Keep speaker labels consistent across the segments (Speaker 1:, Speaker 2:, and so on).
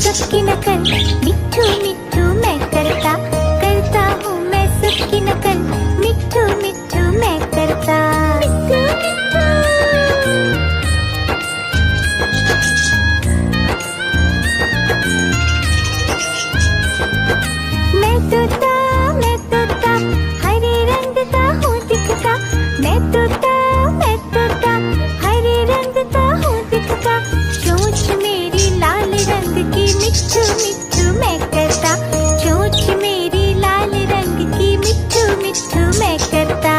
Speaker 1: सबकी नकल, मिट्ठू मिट्ठू मैं करता, करता हूँ मैं सबकी नकल, मिट्ठू मिट्ठू मैं करता। मैं तोता हरे रंग का हूँ दिखता, मैं तोता हरे रंग का हूँ दिखता, चोंच मेरी लाल रंग की, मिट्ठू मिट्ठू मैं करता, चोंच मेरी लाल रंग की, मिट्ठू मिट्ठू मैं करता।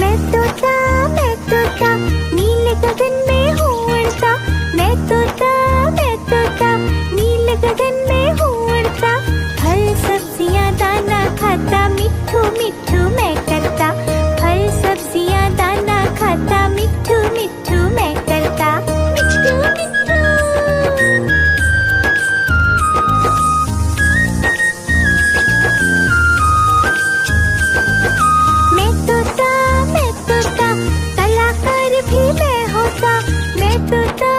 Speaker 1: मैं तोता नीले गगन में हूँ उड़ता, मैं तोता नीले गगन में हूँ उड़ता, फल सब्जियाँ दाना खाता, मिट्ठू मिट्ठू मैं करता, फल सब्जियाँ दाना खाता, मिट्ठू मिट्ठू मैं करता। मैं तोता कलाकार भी मैं होता, मैं तोता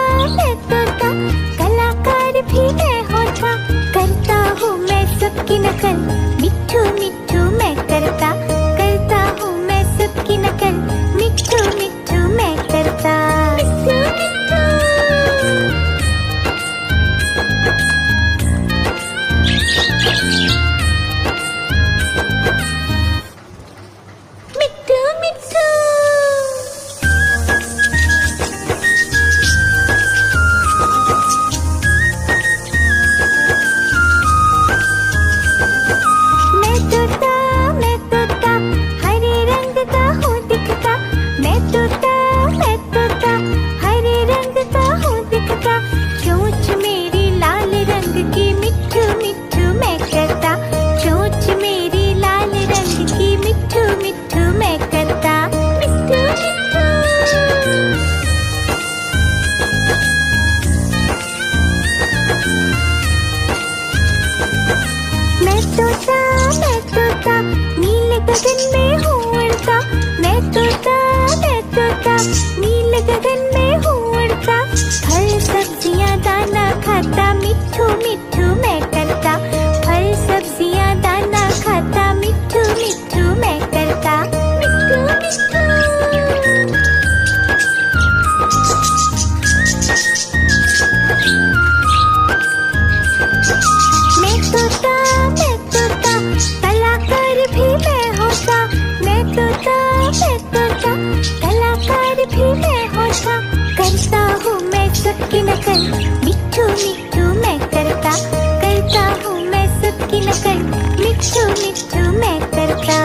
Speaker 1: कलाकार भी मैं होता, करता हूँ मैं सबकी नकल, मिट्ठू मिट्ठू मैं करता, करता हूँ मैं सबकी नकल, मिट्ठू मिट्ठू मैं करता। मिट्ठू मिट्ठू मैं तोता हरे रंग का हूँ दिखता, मैं तोता हरे रंग का हूँ दिखता, चोंच मेरी लाल रंग की, मिट्ठू मिट्ठू मैं करता, चोंच मेरी लाल रंग की, मिट्ठू मिट्ठू मैं करता। मैं तोता नीले गगन में हूँ उड़ता, मैं तोता नीले गगन में हूँ उड़ता, फल सब्जियाँ दाना खाता, मिट्ठू मिट्ठू मैं करता, फल सब्जियाँ दाना खाता, मिट्ठू मिट्ठू मैं करता। मैं तोता कलाकार भी मैं होता, मैं तोता कलाकार भी मैं होता, करता हूँ मैं सबकी नकल, मिट्ठू मिट्ठू मैं करता, करता हूँ मैं सबकी नकल, मिट्ठू मिट्ठू मैं करता।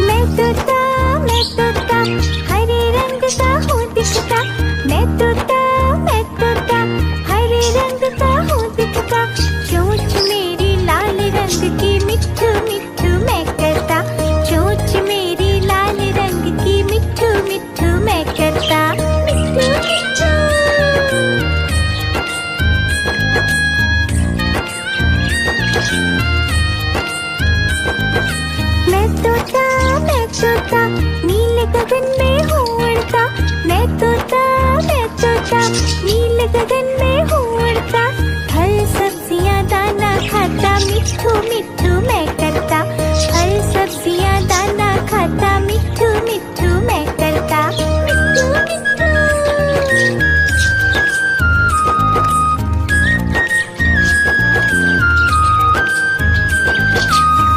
Speaker 1: मैं तोता हरे रंग का हूँ दिखता, मैं तोता हरे रंग का हूँ दिखता, चोंच मेरी लाल रंग की, मिट्ठू मिट्ठू मैं करता, चोंच मेरी लाल रंग की, मिट्ठू मिट्ठू मैं करता। मैं तोता नीले गगन में हूँ उड़ता, मैं तोता नीले गगन में हूँ उड़ता, फल सब्जियाँ दाना खाता, मिट्ठू मिट्ठू मैं करता, फल सब्जियाँ दाना खाता, मिट्ठू मिट्ठू मैं करता।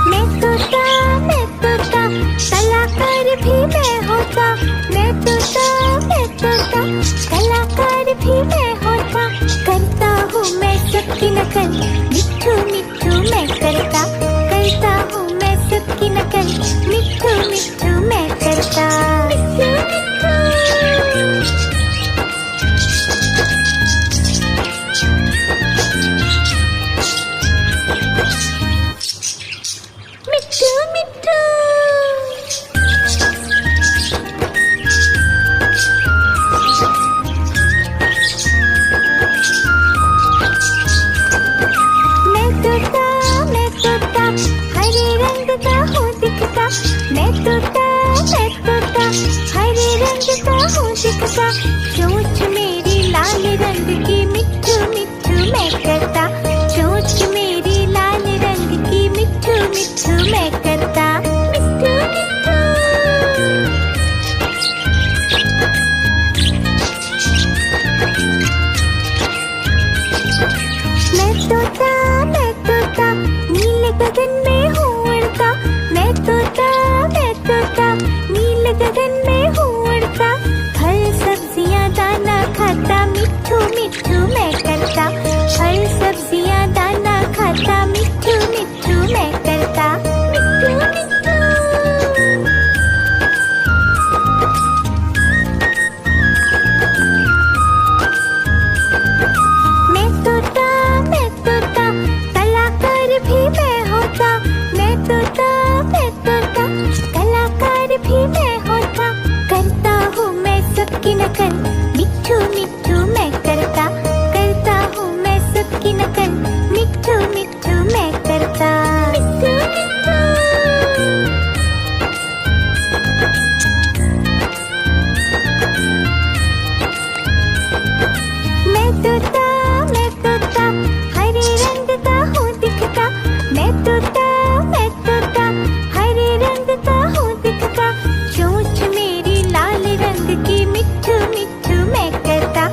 Speaker 1: मैं तोता कलाकार भी मैं होता, मैं तोता कलाकार भी मैं होता, करता हूँ मैं सबकी नकल, मिट्ठू मिट्ठू मैं करता, तोता, चोंच मेरी लाल रंग की मिट्ठू मिट्ठू मैं करता, चोंच मेरी लाल रंग की मिट्ठू मिट्ठू मैं करता, मिट्ठू मिट्ठू। मैं तोता नीले गगन में हूँ उड़ता, मैं तोता नीले गगन में हूँ उड़ता, फल सब्जियाँ दाना खाता, मिट्ठू मिट्ठू मैं करता, फल सब्जियाँ दाना खाता, मिट्ठू मिट्ठू मैं करता, मिट्ठू मिट्ठू। मैं तोता कलाकार भी मैं होता, मैं तोता कलाकार भी मैं होता, करता हूँ मैं सबकी नकल, मिट्ठू मिट्ठू मैं करता हूँ मैं सबकी नकल, मिट्ठू मिट्ठू मैं करता, मिट्ठू मिट्ठू। मैं तोता हरे रंग का हूँ दिखता, मैं तोता हरे रंग का हूँ दिखता, चोंच मेरी लाल रंग की मिट्ठू मिट्ठू मैं करता,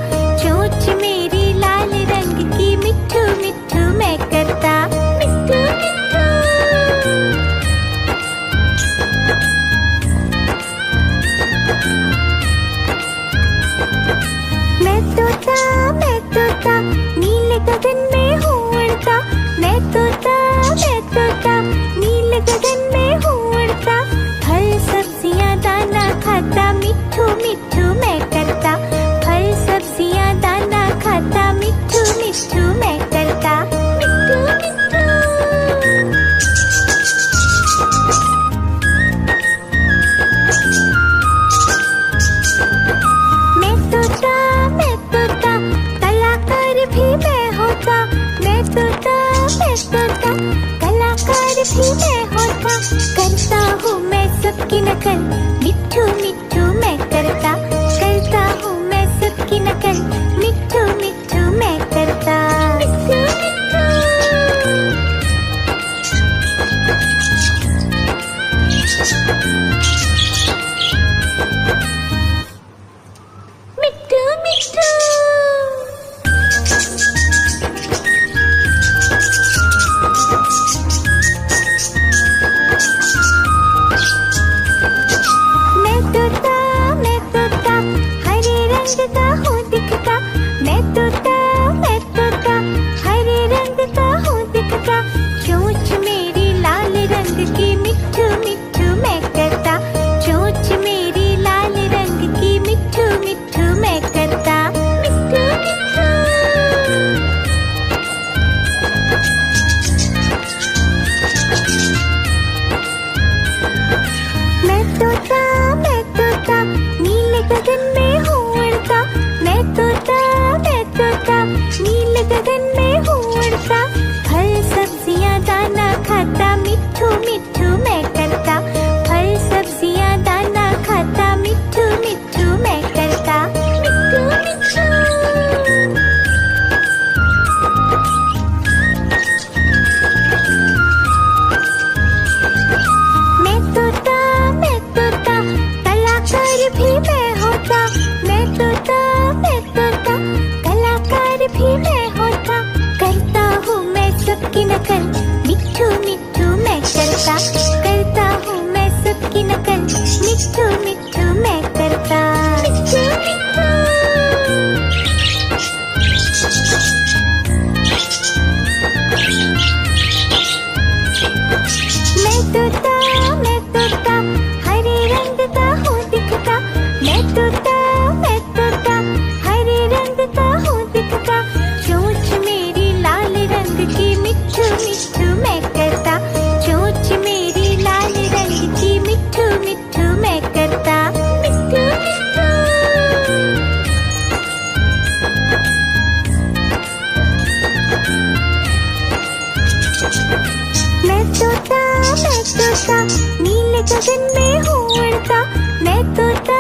Speaker 1: चोंच मेरी लाल रंग की मिट्ठू मिट्ठू मैं करता, मिट्ठू मिट्ठू। मैं तोता नीले गगन में हूँ उड़ता, मैं तोता नीले गगन में हूँ उड़ता, फल सब्जियाँ दाना खाता, मिट्ठू मिट्ठू मैं करता, फल सब्जियाँ दाना खाता, मिट्ठू मिट्ठू मैं करता, मिट्ठू मिट्ठू। मैं तोता कलाकार भी मैं होता, मैं तोता कलाकार भी मैं होता, करता हूँ मैं सबकी नकल, मिट्ठू मिट्ठू मैं करता हूँ मैं सबकी नकल, मिट्ठू मिट्ठू मैं करता, मिट्ठू मिट्ठू। मिट्ठू मिट्ठू। मैं तोता हरे रंग का हूँ दिखता, मैं तोता हरे रंग का हूँ दिखता, चोंच मेरी लाल रंग की मिट्ठू मिट्ठू मैं करता, चोंच मेरी लाल रंग की मिट्ठू मिट्ठू मैं करता, मिट्ठू मिट्ठू। मैं तोता नीले गगन में हूँ उड़ता, मैं तोता नीले गगन में हूँ उड़ता, फल सब्जियाँ दाना खाता, मिट्ठू मिट्ठू मैं करता, फल सब्जियाँ दाना खाता, मिट्ठू मिट्ठू मैं करता, मिट्ठू मिट्ठू। मैं तोता कलाकार भी मैं होता, मैं तोता कलाकार भी मैं होता, करता हूँ मैं सबकी नकल, मिट्ठू मिट्ठू मैं करता हूँ मैं सबकी नकल, मिट्ठू मिट्ठू मैं करता, मिट्ठू मिट्ठू। मैं तोता हरे रंग का हूँ दिखता, मैं तोता हरे रंग का हूँ दिखता, चोंच मेरी लाल रंग की मिट्ठू मिट्ठू मैं करता, चोंच मेरी लाल रंग की मिट्ठू मिट्ठू मैं करता, मिट्ठू मिट्ठू। मैं तोता नीले गगन में हूँ उड़ता, मैं तोता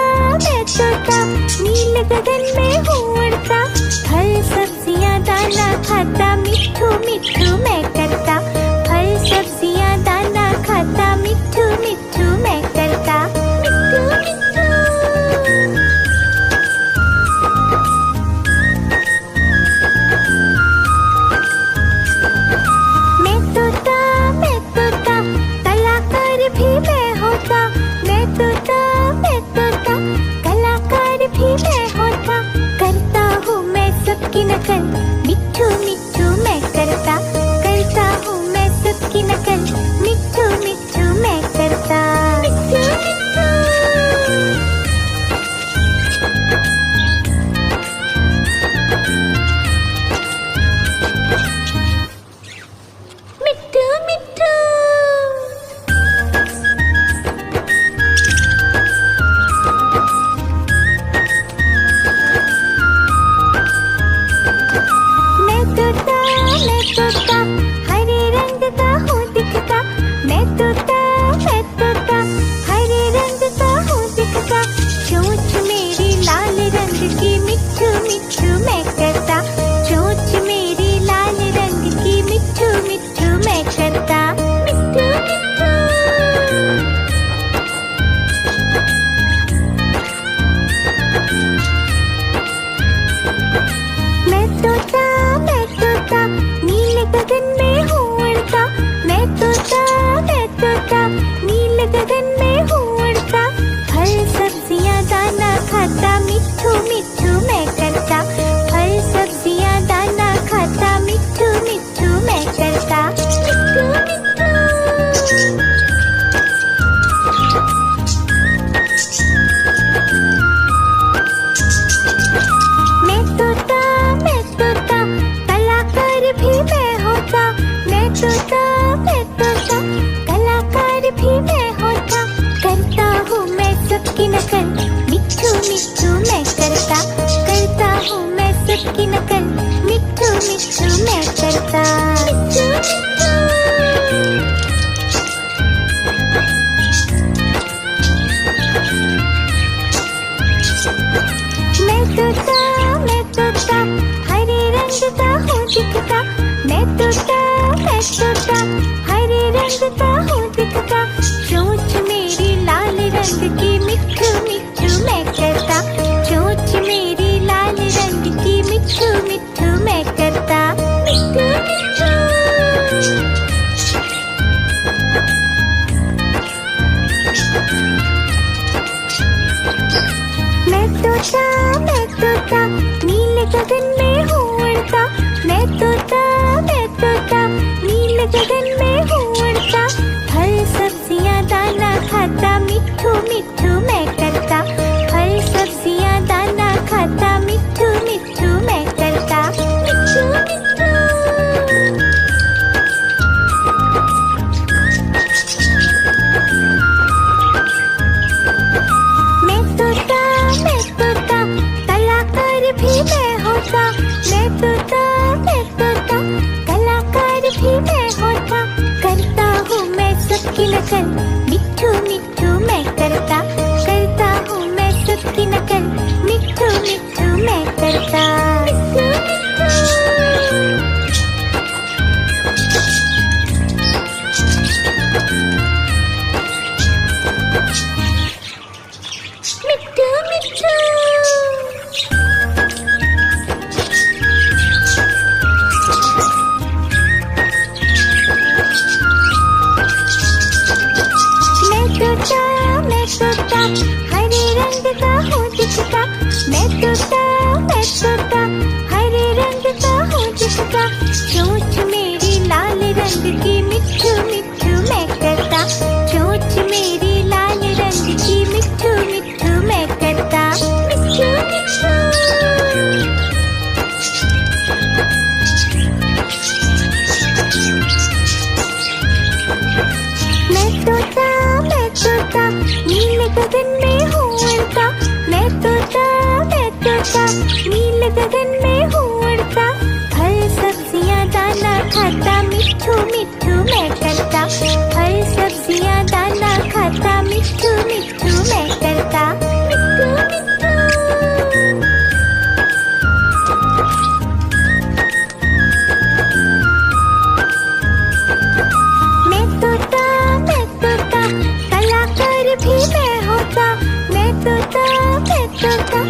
Speaker 1: नीले गगन में हूँ उड़ता, फल सब्जियाँ दाना खाता, मिट्ठू मिट्ठू मैं करता। फल सब्जियाँ दाना खाता, मिट्ठू मिट्ठू मैं करता। मिट्ठू मिट्ठू। मैं तोता, कलाकार भी मैं होता। मैं तोता, कलाकार भी मैं होता। करता हूँ मैं सबकी नकल, मिट्ठू मिट्ठू मैं करता। करता हूँ मैं सबकी नकल, मिट्ठू मिट्ठू मैं करता। मिट्ठू मिट्ठू। मिट्ठू मिट्ठू। मैं तोता, हरे रंग का हूँ दिखता। मैं तोता, हरे रंग का हूँ दिखता। चोंच मेरी लाल रंग की, मिट्ठू मिट्ठू मैं करता। चोंच मेरी लाल रंग की, मिट्ठू मिट्ठू मैं करता। मिट्ठू मिट्ठू। मैं तोता, नीले गगन में हूँ उड़ता। मैं तोता, नीले गगन में हूँ उड़ता। फल सब्जियाँ दाना खाता, मिट्ठू मिट्ठू मैं करता। फल सब्जियाँ दाना खाता, मिट्ठू मिट्ठू मैं करता। मिट्ठू मिट्ठू। मैं तोता, कलाकार भी मैं होता। मैं तोता, कलाकार भी मैं होता। करता हूँ मैं सबकी नकल, मिट्ठू मिट्ठू मैं करता। करता हूँ मैं सबकी नकल, मिट्ठू मिट्ठू मैं करता। मिट्ठू मिट्ठू। मैं तोता, हरे रंग का हूँ दिखता। मैं तोता, हरे रंग का हूँ दिखता। चोंच मेरी लाल रंग की, मिट्ठू मिट्ठू मैं करता। चोंच मेरी लाल रंग की, मिट्ठू मिट्ठू मैं करता। मिट्ठू मिट्ठू। मैं तोता, नीले गगन में हूँ उड़ता। मैं तोता, नीले गगन में हूँ उड़ता। फल सब्जियाँ दाना खाता, मिट्ठू मिट्ठू मैं करता। फल सब्जियाँ दाना खाता, मिट्ठू मिट्ठू मैं करता। मिट्ठू मिट्ठू। मैं तोता, कलाकार भी मैं होता। मैं तोता, कलाकार भी मैं होता। करता हूँ मैं सबकी नकल, मिट्ठू मिट्ठू मैं करता। करता हूँ मैं सबकी नकल, मिट्ठू मिट्ठू मैं करता। मिट्ठू मिट्ठू। मिट्ठू मिट्ठू। मैं तोता, हरे रंग का हूँ दिखता। मैं तोता, हरे रंग का हूँ दिखता। चोंच मेरी लाल रंग की, मिट्ठू मिट्ठू मैं करता। चोंच मेरी लाल रंग की, मिट्ठू मिट्ठू मैं करता। मिट्ठू मिट्ठू। मैं तोता, नीले गगन में हूँ उड़ता। मैं तोता, नीले गगन में हूँ उड़ता। फल सब्जियाँ दाना खाता, मिट्ठू मिट्ठू मैं करता। फल सब्जियाँ दाना खाता, मिट्ठू मिट्ठू मैं करता। मिट्ठू मिट्ठू। भी मैं होता, मैं तोता, मैं तोता,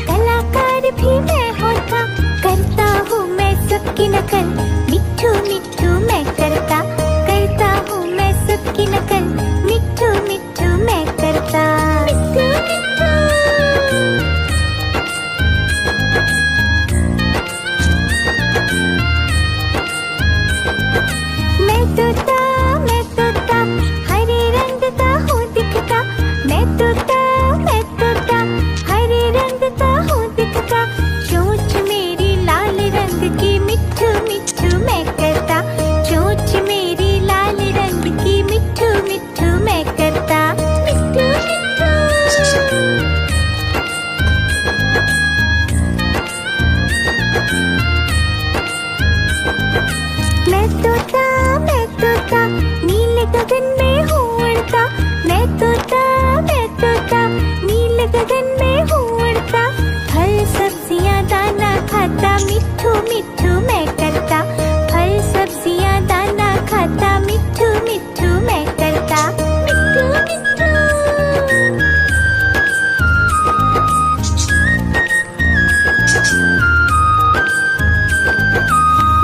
Speaker 1: कलाकार भी मैं होता। करता हूँ मैं सबकी नकल, मिट्ठू मिट्ठू मैं करता हूँ मैं सबकी नकल, मिट्ठू मिट्ठू मैं करता। मिट्ठू मिट्ठू मैं तोता हरे रंग का हूँ दिखता। मैं तोता हरे रंग का हूँ दिखता। चोंच मेरी लाल रंग की, मिट्ठू मिट्ठू मैं करता। चोंच मेरी लाल रंग की, मिट्ठू मिट्ठू मैं करता। मिट्ठू मिट्ठू मैं तोता नीले गगन में हूँ उड़ता। मैं तोता नीले गगन में हूँ उड़ता। फल सब्जियाँ दाना खाता, मिट्ठू मिट्ठू मैं करता। फल सब्जियाँ दाना खाता, मिट्ठू मिट्ठू मैं करता। मिट्ठू मिट्ठू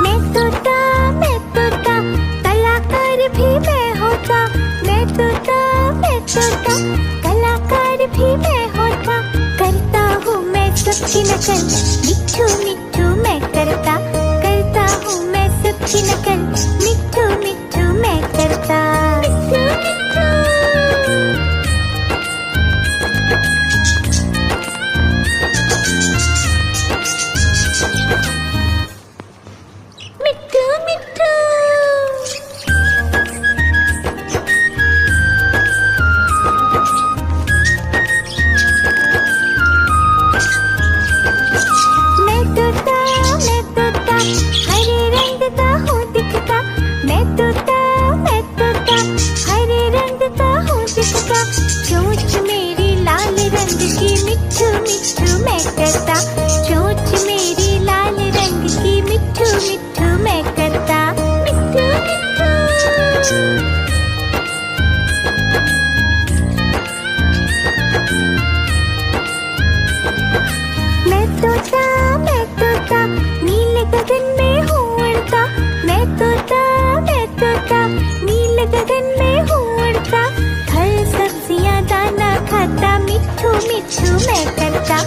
Speaker 1: मैं तोता कलाकार भी मैं होता। मैं तोता कलाकार भी मैं होता। करता हूँ मैं सबकी नकल, मिट्ठू मिट्ठू मैं करता हूँ मैं सबकी नकल, मिट्ठू मिट्ठू मैं करता। मिट्ठू मिट्ठू मिट्ठू मिट्ठू मैं तोता हरे रंग का हूँ दिखता। मैं तोता हरे रंग का हूँ दिखता। चोंच मेरी लाल रंग की, मिट्ठू मिट्ठू मैं करता। चोंच मेरी लाल रंग की, मिट्ठू मिट्ठू मैं करता। मिट्ठू मिट्ठू मैं तोता नीले गगन में हूँ उड़ता। मैं तोता नीले गगन में हूँ उड़ता। फल सब्जियाँ दाना खाता, मिट्ठू मिट्ठू मैं करता।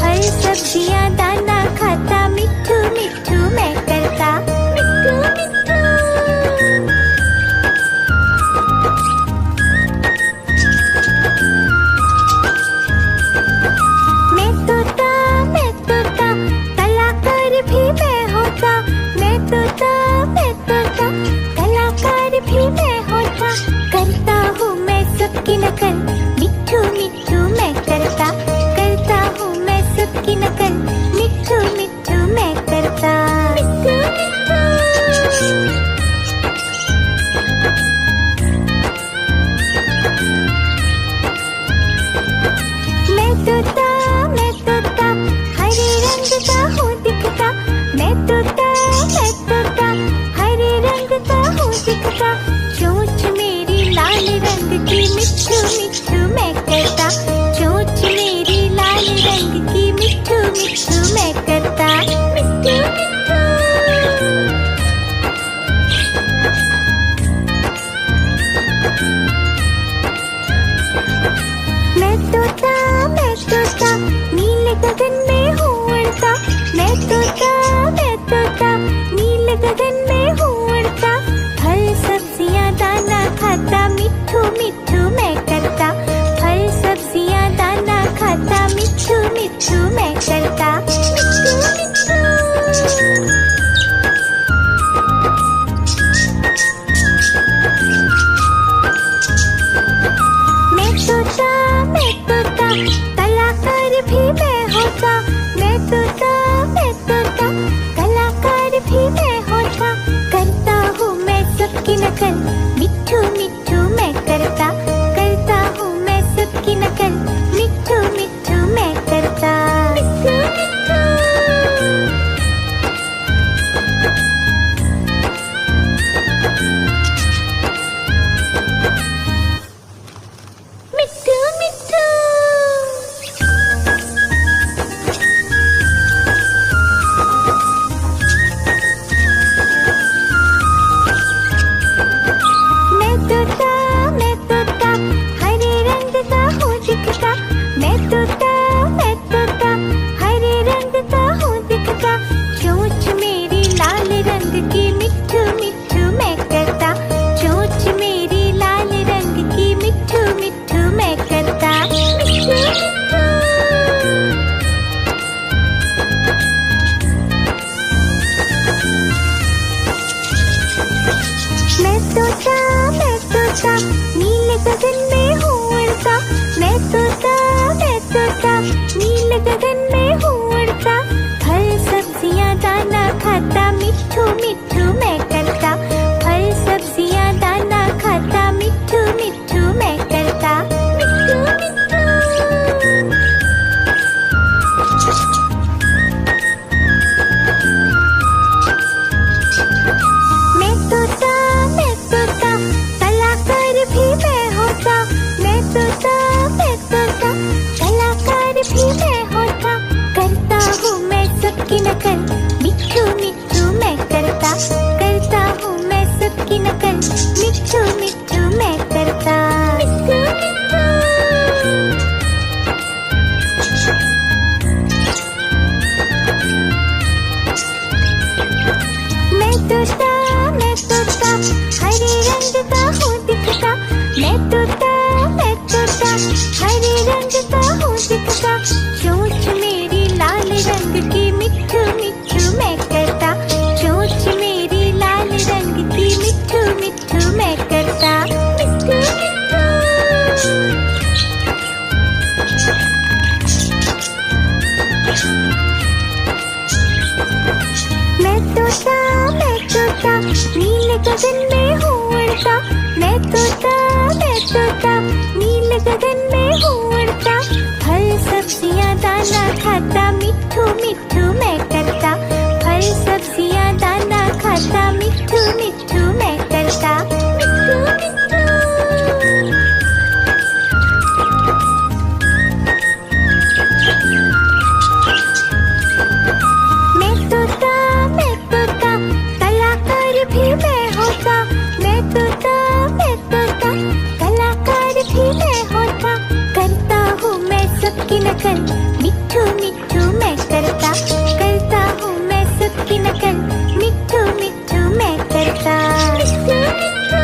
Speaker 1: फल सब्जियाँ दाना खाता, मिट्ठू मिट्ठू मैं करता। मिट्ठू मिट्ठू मैं तोता कलाकार भी मैं होता। मैं तोता कलाकार भी मैं होता। करता हूँ मैं सबकी नकल, मिट्ठू मिट्ठू मैं करता हूँ मैं सबकी नकल, मिट्ठू मिट्ठू मैं करता। मिट्ठू मिट्ठू मैं तोता हरे रंग का हूँ दिखता। मैं तोता हरे रंग का हूँ दिखता। चोंच मेरी लाल रंग की, मिट्ठू मिट्ठू मैं करता। चोंच मेरी लाल रंग की, मिट्ठू मिट्ठू मैं करता। मिट्ठू मिट्ठू मैं तोता नीले गगन में हूँ उड़ता। मैं तोता नीले गगन में हूँ उड़ता। फल सब्जियाँ दाना खाता, मिट्ठू मिट्ठू मैं करता। फल सब्जियाँ दाना खाता, मिट्ठू मिट्ठू मैं करता। मिट्ठू मिट्ठू मैं तोता कलाकार भी मैं होता। मैं तोता कलाकार भी मैं होता। करता हूँ मैं सबकी नकल, मिट्ठू मिट्ठू मैं करता हूँ मैं सबकी नकल, मिट्ठू मिट्ठू मैं करता। मिट्ठू मिट्ठू मिट्ठू गगन में हूँ उड़ता, मैं तोता नीले गगन में हूँ उड़ता। फल सब्जियाँ दाना खाता, मिट्ठू मिट्ठू मैं करता। फल सब्जियाँ दाना खाता, मिट्ठू मिट्ठू मैं करता। मिट्ठू मिट्ठू। मैं तोता कलाकार भी मैं होता। मैं तोता कलाकार भी मैं होता। करता हूँ मैं सबकी नकल, मिट्ठू मिट्ठू मैं करता। करता हूँ मैं सबकी नकल, मिट्ठू मिट्ठू मैं करता। मिट्ठू मिट्ठू।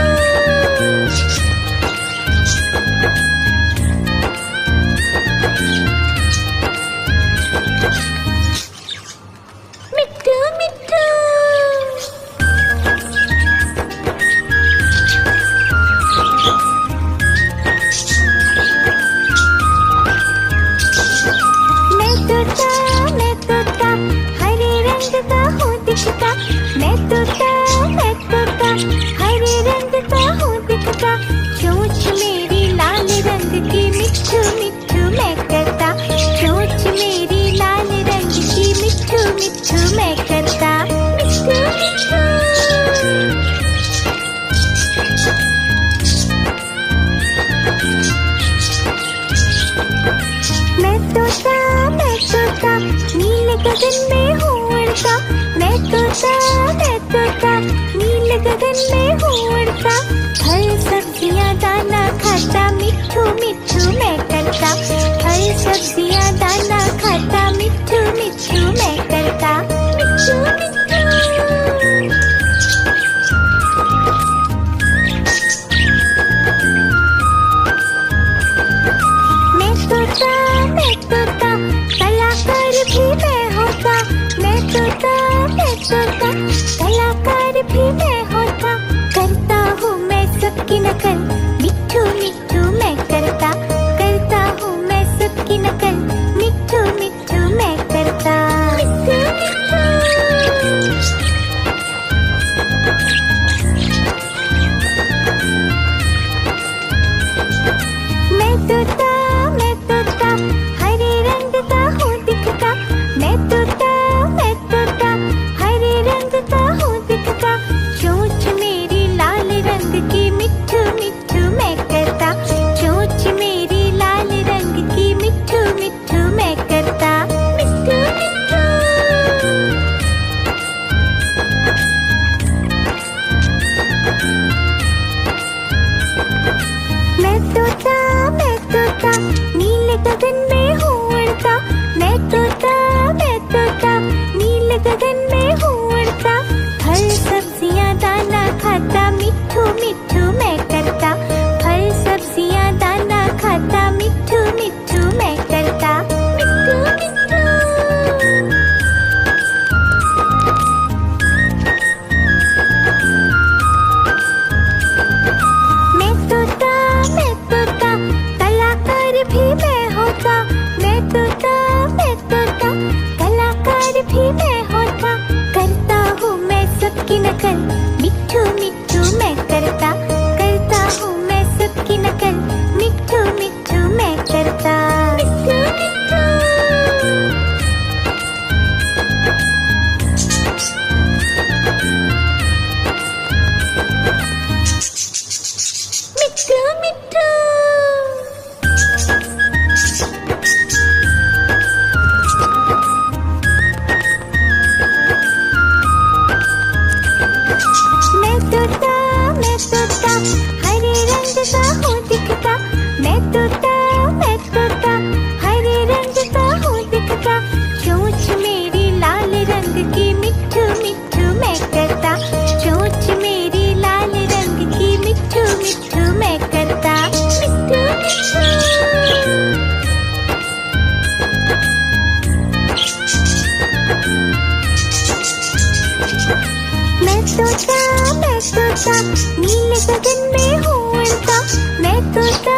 Speaker 1: मिट्ठू मिट्ठू। मैं तोता हरे रंग का हूँ दिखता। मैं तोता हरे रंग का हूँ दिखता। चोंच मेरी लाल रंग की, मिट्ठू मिट्ठू मैं करता। चोंच मेरी लाल रंग की, मिट्ठू मिट्ठू मैं करता। मिट्ठू मिट्ठू। मैं तोता नीले गगन में हूँ उड़ता। मैं तोता नीले गगन में हूँ उड़ता। फल सब्जियाँ दाना खाता, मिट्ठू मिट्ठू मैं करता। फल सब्जियाँ दाना खाता, मिट्ठू मिट्ठू मैं करता। मिट्ठू मिट्ठू। मैं तोता कलाकार भी मैं होता। मैं तोता कलाकार भी मैं होता। करता हूँ मैं सबकी नकल, मिट्ठू मिट्ठू मैं करता। करता हूँ मैं सबकी नकल, मिट्ठू मिट्ठू मैं करता। मिट्ठू मिट्ठू। मैं तोता हरे रंग का हूँ दिखता। मैं तोता हरे रंग का हूँ दिखता। चोंच मेरी लाल रंग की, मिट्ठू मिट्ठू मैं करता। चोंच मेरी लाल रंग की, मिट्ठू मिट्ठू मैं करता। मिट्ठू मिट्ठू। मैं तोता नीले गगन में हूँ उड़ता। मैं तोता नीले गगन में हूँ उड़ता। फल सब्जियाँ दाना खाता, मिट्ठू मिट्ठू मैं करता। फल सब्जियाँ दाना खाता, मिट्ठू मिट्ठू मैं करता। मिट्ठू मिट्ठू। मैं तोता कलाकार भी मैं होता। मैं तोता कलाकार भी मैं होता। करता हूँ मैं सबकी नकल, मिट्ठू मिट्ठू मैं करता। करता हूँ मैं सबकी नकल, मिट्ठू मिट्ठू मैं करता। मिट्ठू मिट्ठू। मिट्ठू मिट्ठू। मैं तोता हरे रंग का हूँ दिखता। मैं तोता हरे रंग का हूँ दिखता। चोंच मेरी लाल रंग की, मिट्ठू मिट्ठू मैं करता। चोंच मेरी लाल रंग की, मिट्ठू मिट्ठू मैं करता। मिट्ठू मिट्ठू। मैं तोता नीले गगन में हूँ उड़ता। मैं तोता